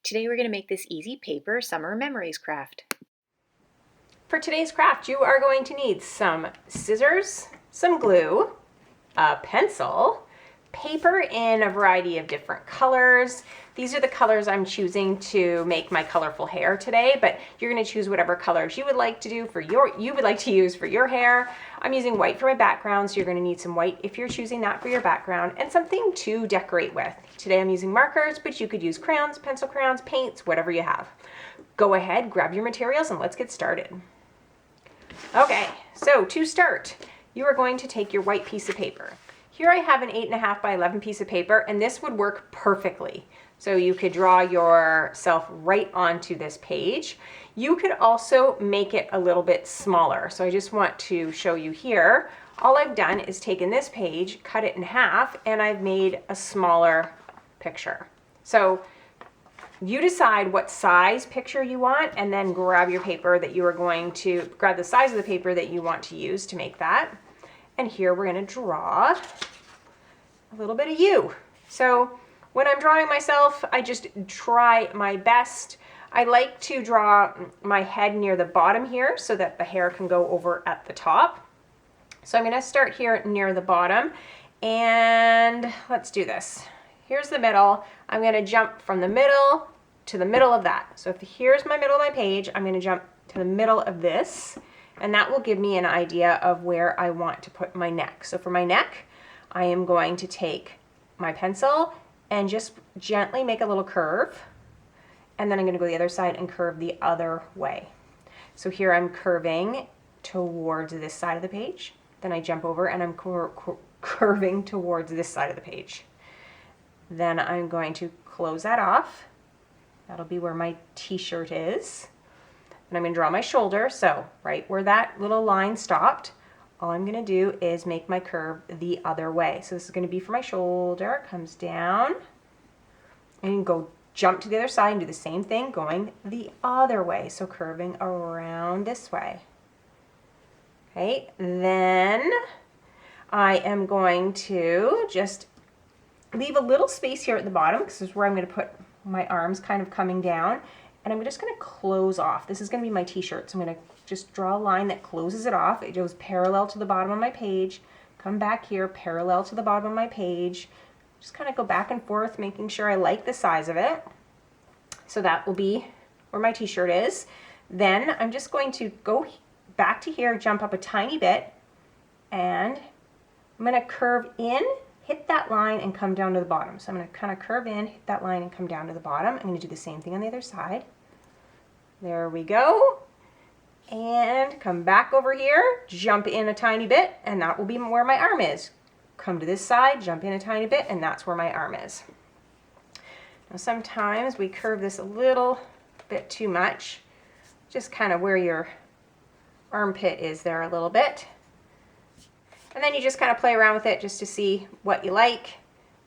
Today we're going to make this easy paper summer memories craft. For today's craft, you are going to need some scissors, some glue, a pencil, paper in a variety of different colors. These are the colors I'm choosing to make my colorful hair today, but you're going to choose whatever colors you would like to use for your hair. I'm using white for my background, so you're going to need some white if you're choosing that for your background, and something to decorate with. Today I'm using markers, but you could use crayons, pencil crayons, paints, whatever you have. Go ahead, grab your materials, and let's get started. Okay, so to start, you are going to take your white piece of paper. Here I have an 8.5 by 11 piece of paper, and this would work perfectly. So you could draw yourself right onto this page. You could also make it a little bit smaller. So I just want to show you here. All I've done is taken this page, cut it in half, and I've made a smaller picture. So you decide what size picture you want, and then grab your paper that you are going to, grab the size of the paper that you want to use to make that. And here we're going to draw a little bit of you. So when I'm drawing myself, I just try my best. I like to draw my head near the bottom here so that the hair can go over at the top. So I'm going to start here near the bottom, and let's do this. Here's the middle. I'm going to jump from the middle to the middle of that. So if here's my middle of my page, I'm going to jump to the middle of this, and that will give me an idea of where I want to put my neck. So for my neck, I am going to take my pencil and just gently make a little curve, and then I'm going to go the other side and curve the other way. So here I'm curving towards this side of the page, then I jump over and I'm curving towards this side of the page. Then I'm going to close that off. That'll be where my t-shirt is. And I'm going to draw my shoulder, so right where that little line stopped, all I'm going to do is make my curve the other way. So this is going to be for my shoulder, comes down, and go jump to the other side and do the same thing going the other way. So curving around this way. Okay, then I am going to just leave a little space here at the bottom, because this is where I'm going to put my arms kind of coming down, and I'm just going to close off. This is going to be my t-shirt, so I'm going to just draw a line that closes it off. It goes parallel to the bottom of my page, come back here, parallel to the bottom of my page, just kind of go back and forth, making sure I like the size of it. So that will be where my t-shirt is. Then I'm just going to go back to here, jump up a tiny bit, and I'm going to curve in, hit that line, and come down to the bottom. So I'm going to kind of curve in, hit that line, and come down to the bottom. I'm going to do the same thing on the other side. There we go. And come back over here, jump in a tiny bit, and that will be where my arm is. Come to this side, jump in a tiny bit, and that's where my arm is. Now sometimes we curve this a little bit too much, just kind of where your armpit is there a little bit. And then you just kind of play around with it just to see what you like,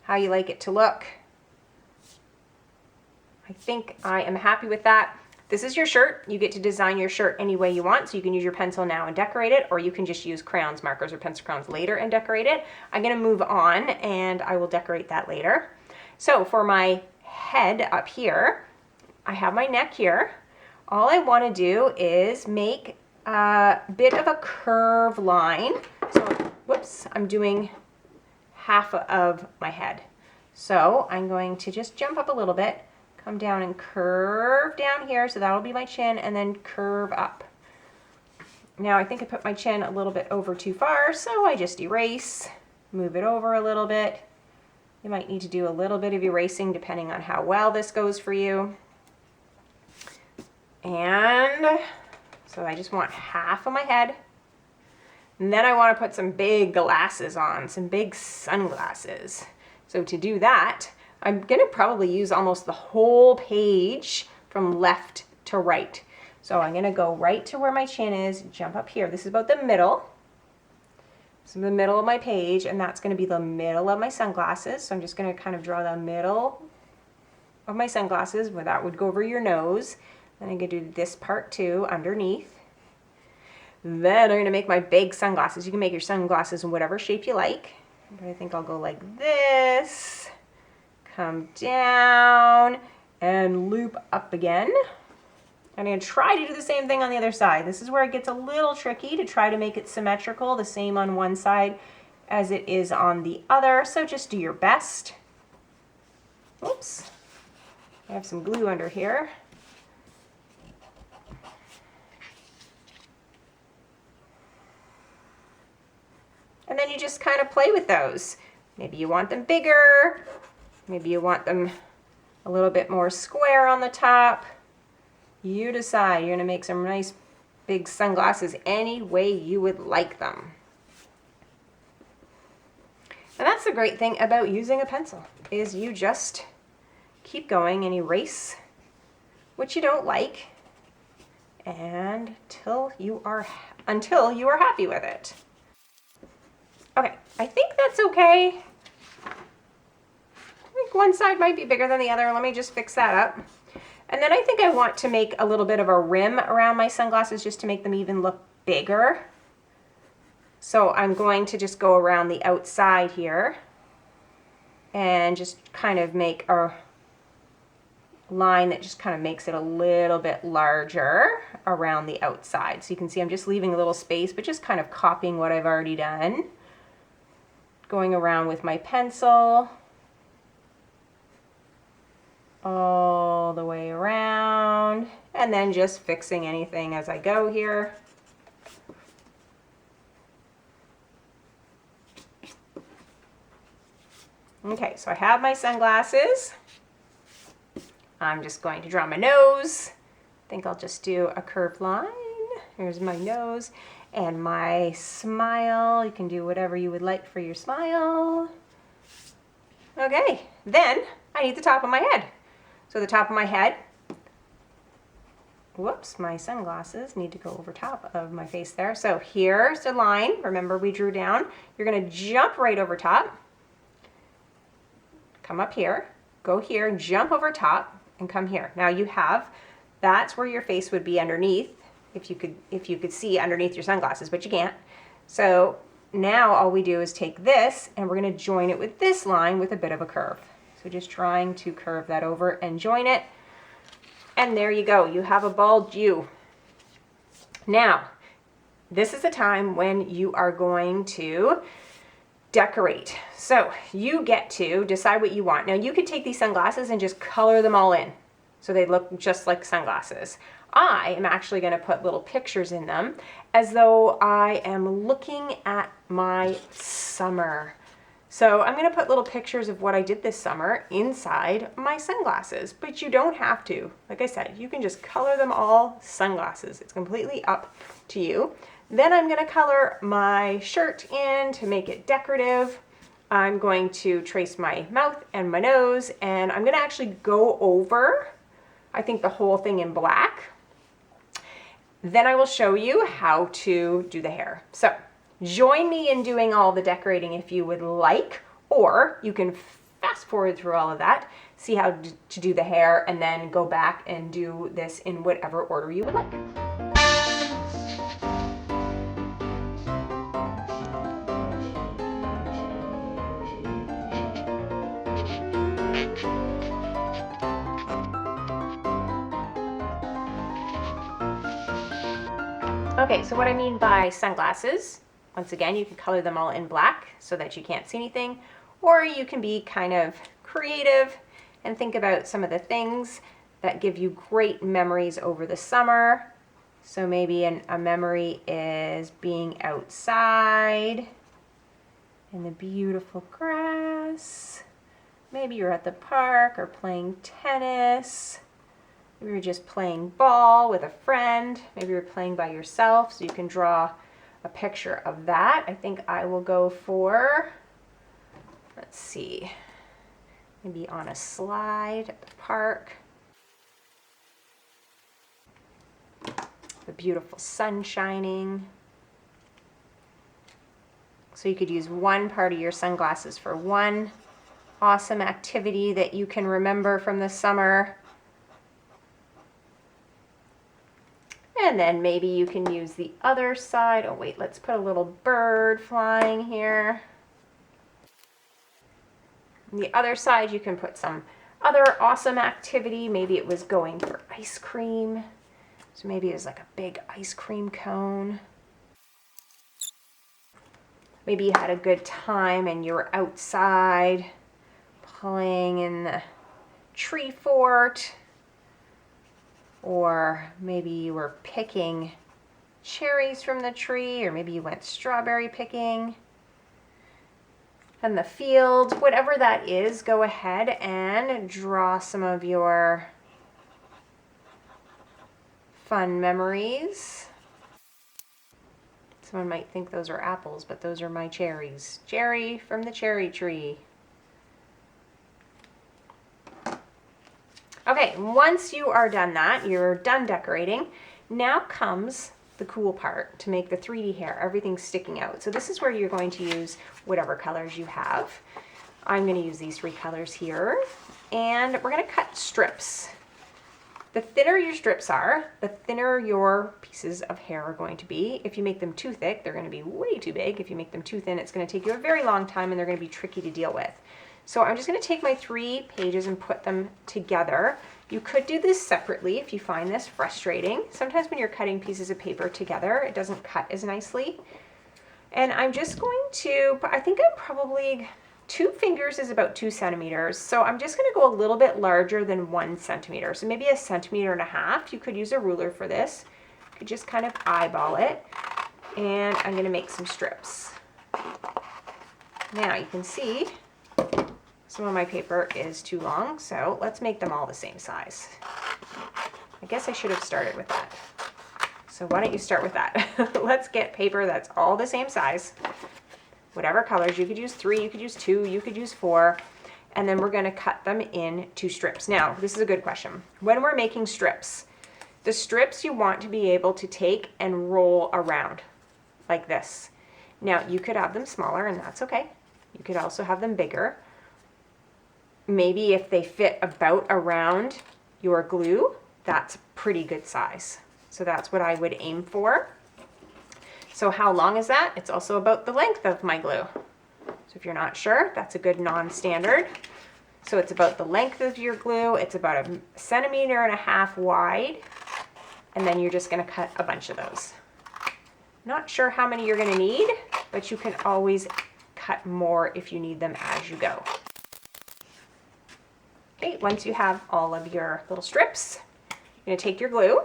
how you like it to look. I think I am happy with that. This is your shirt. You get to design your shirt any way you want, so you can use your pencil now and decorate it, or you can just use crayons, markers, or pencil crayons later and decorate it. I'm going to move on, and I will decorate that later. So for my head up here, I have my neck here. All I want to do is make a bit of a curve line. So, whoops, I'm doing half of my head. So I'm going to just jump up a little bit, come down and curve down here, so that'll be my chin, and then curve up. Now I think I put my chin a little bit over too far, so I just erase, move it over a little bit. You might need to do a little bit of erasing depending on how well this goes for you. And so I just want half of my head. And then I want to put some big glasses on, some big sunglasses. So to do that, I'm going to probably use almost the whole page from left to right. So I'm going to go right to where my chin is, jump up here. This is about the middle. So the middle of my page, and that's going to be the middle of my sunglasses. So I'm just going to kind of draw the middle of my sunglasses, where that would go over your nose. Then I'm going to do this part too, underneath. Then I'm going to make my big sunglasses. You can make your sunglasses in whatever shape you like. But I think I'll go like this, come down, and loop up again. I'm going to try to do the same thing on the other side. This is where it gets a little tricky to try to make it symmetrical, the same on one side as it is on the other. So just do your best. Oops, I have some glue under here. And then you just kind of play with those. Maybe you want them bigger. Maybe you want them a little bit more square on the top. You decide. You're going to make some nice big sunglasses any way you would like them. And that's the great thing about using a pencil, is you just keep going and erase what you don't like and until you are happy with it. Okay, I think that's okay. I think one side might be bigger than the other. Let me just fix that up. And then I think I want to make a little bit of a rim around my sunglasses just to make them even look bigger. So I'm going to just go around the outside here and just kind of make a line that just kind of makes it a little bit larger around the outside. So you can see I'm just leaving a little space, but just kind of copying what I've already done. Going around with my pencil all the way around, and then just fixing anything as I go here. Okay, so I have my sunglasses. I'm just going to draw my nose. I think I'll just do a curved line. Here's my nose and my smile. You can do whatever you would like for your smile. Okay, then I need the top of my head. So the top of my head, whoops, my sunglasses need to go over top of my face there. So here's the line. Remember we drew down. You're going to jump right over top. Come up here, go here, jump over top, and come here. Now you have, that's where your face would be underneath, if you could see underneath your sunglasses, but you can't. So now all we do is take this and we're going to join it with this line with a bit of a curve. So just trying to curve that over and join it. And there you go. You have a bald U. Now, this is the time when you are going to decorate. So you get to decide what you want. Now you could take these sunglasses and just color them all in so they look just like sunglasses. I am actually going to put little pictures in them as though I am looking at my summer. So I'm going to put little pictures of what I did this summer inside my sunglasses, but you don't have to. Like I said, you can just color them all sunglasses. It's completely up to you. Then I'm going to color my shirt in to make it decorative. I'm going to trace my mouth and my nose, and I'm going to actually go over, I think, the whole thing in black. Then I will show you how to do the hair. So join me in doing all the decorating if you would like, or you can fast forward through all of that, see how to do the hair, and then go back and do this in whatever order you would like. Okay, so what I mean by sunglasses, once again, you can color them all in black so that you can't see anything, or you can be kind of creative and think about some of the things that give you great memories over the summer. So maybe a memory is being outside in the beautiful grass. Maybe you're at the park or playing tennis. Maybe you're just playing ball with a friend. Maybe you're playing by yourself, so you can draw a picture of that. I think I will go for, let's see, maybe on a slide at the park. The beautiful sun shining. So you could use one part of your sunglasses for one awesome activity that you can remember from the summer. And then maybe you can use the other side. Oh wait, let's put a little bird flying here. On the other side, you can put some Other awesome activity, maybe it was going for ice cream. So maybe it was like a big ice cream cone. Maybe you had a good time and you were outside playing in the tree fort. Or maybe you were picking cherries from the tree, or maybe you went strawberry picking in the field. Whatever that is, go ahead and draw some of your fun memories. Someone might think those are apples, but those are my cherries. Cherry from the cherry tree. Okay, once you are done that, you're done decorating. Now comes the cool part to make the 3D hair. Everything's sticking out. So this is where you're going to use whatever colors you have. I'm going to use these 3 colors here. And we're going to cut strips. The thinner your strips are, the thinner your pieces of hair are going to be. If you make them too thick, they're going to be way too big. If you make them too thin, it's going to take you a very long time and they're going to be tricky to deal with. So I'm just going to take my 3 pages and put them together. You could do this separately if you find this frustrating. Sometimes when you're cutting pieces of paper together, it doesn't cut as nicely. And I'm just going to, I think I'm probably, 2 fingers is about 2 centimeters. So I'm just going to go a little bit larger than 1 centimeter. So maybe 1.5 centimeters. You could use a ruler for this. You could just kind of eyeball it. And I'm going to make some strips. Now you can see some of my paper is too long, so let's make them all the same size. I guess I should have started with that. So why don't you start with that? Let's get paper that's all the same size. Whatever colors, you could use 3, you could use 2, you could use 4, and then we're going to cut them into strips. Now, this is a good question. When we're making strips, the strips you want to be able to take and roll around like this. Now, you could have them smaller, and that's okay. You could also have them bigger. Maybe if they fit about around your glue, that's pretty good size. So that's what I would aim for. So how long is that? It's also about the length of my glue. So if you're not sure, that's a good non-standard. So it's about the length of your glue. It's about 1.5 centimeters wide. And then you're just going to cut a bunch of those. Not sure how many you're going to need, but you can always cut more if you need them as you go. Okay, once you have all of your little strips, you're going to take your glue,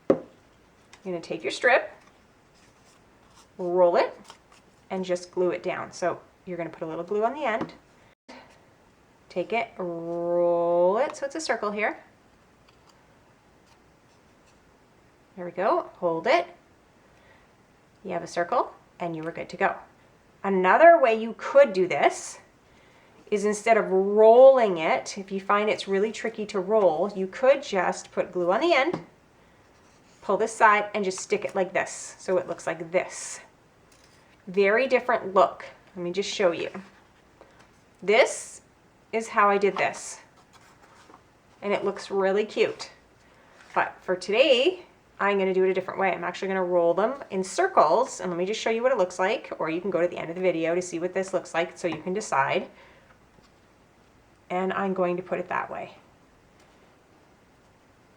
you're going to take your strip, roll it, and just glue it down. So you're going to put a little glue on the end, take it, roll it, so it's a circle here. There we go, hold it. You have a circle, and you are good to go. Another way you could do this is instead of rolling it, if you find it's really tricky to roll, you could just put glue on the end, pull this side, and just stick it like this. So it looks like this. Very different look. Let me just show you. This is how I did this. And it looks really cute. But for today, I'm going to do it a different way. I'm actually going to roll them in circles. And let me just show you what it looks like. Or you can go to the end of the video to see what this looks like so you can decide. And I'm going to put it that way.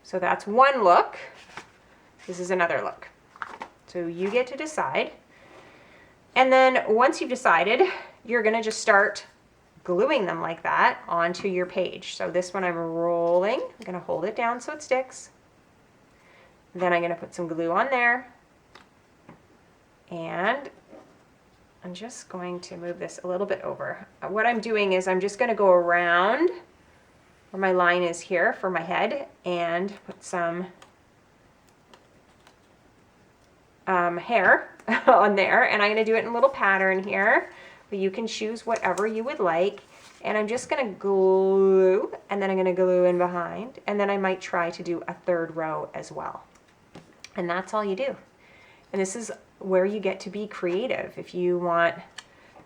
So that's one look. This is another look. So you get to decide. And then once you've decided, you're going to just start gluing them like that onto your page. So this one I'm rolling. I'm going to hold it down so it sticks. Then I'm going to put some glue on there. And I'm just going to move this a little bit over. What I'm doing is I'm just going to go around where my line is here for my head and put some hair on there. And I'm going to do it in a little pattern here. But you can choose whatever you would like. And I'm just going to glue, and then I'm going to glue in behind. And then I might try to do a 3rd row as well. And that's all you do. And this is where you get to be creative. If you want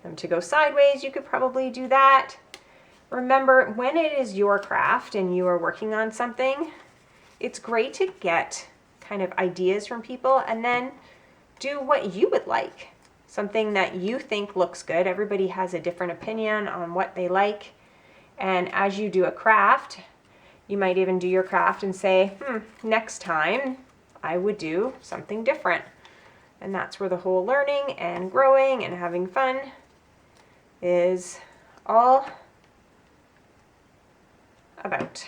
them to go sideways, you could probably do that. Remember, when it is your craft and you are working on something, it's great to get kind of ideas from people and then do what you would like. Something that you think looks good. Everybody has a different opinion on what they like. And as you do a craft, you might even do your craft and say, next time I would do something different. And that's where the whole learning and growing and having fun is all about.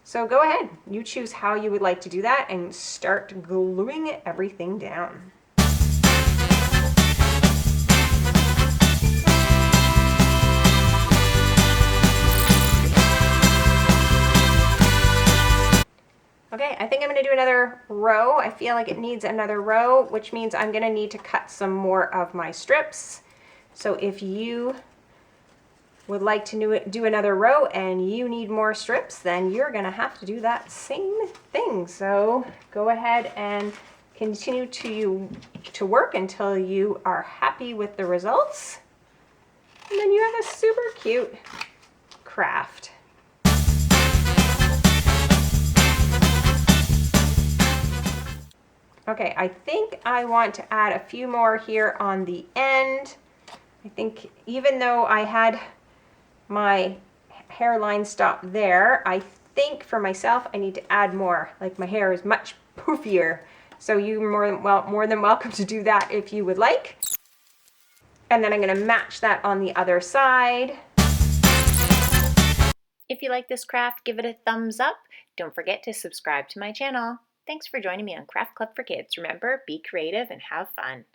So go ahead, you choose how you would like to do that and start gluing everything down. Okay, I think I'm going to do another row. I feel like it needs another row, which means I'm going to need to cut some more of my strips. So if you would like to do another row and you need more strips, then you're going to have to do that same thing. So go ahead and continue to work until you are happy with the results. And then you have a super cute craft. Okay, I think I want to add a few more here on the end. I think even though I had my hairline stop there, I think for myself I need to add more. Like my hair is much poofier. So you're more than welcome to do that if you would like. And then I'm going to match that on the other side. If you like this craft, give it a thumbs up. Don't forget to subscribe to my channel. Thanks for joining me on Craft Club for Kids. Remember, be creative and have fun.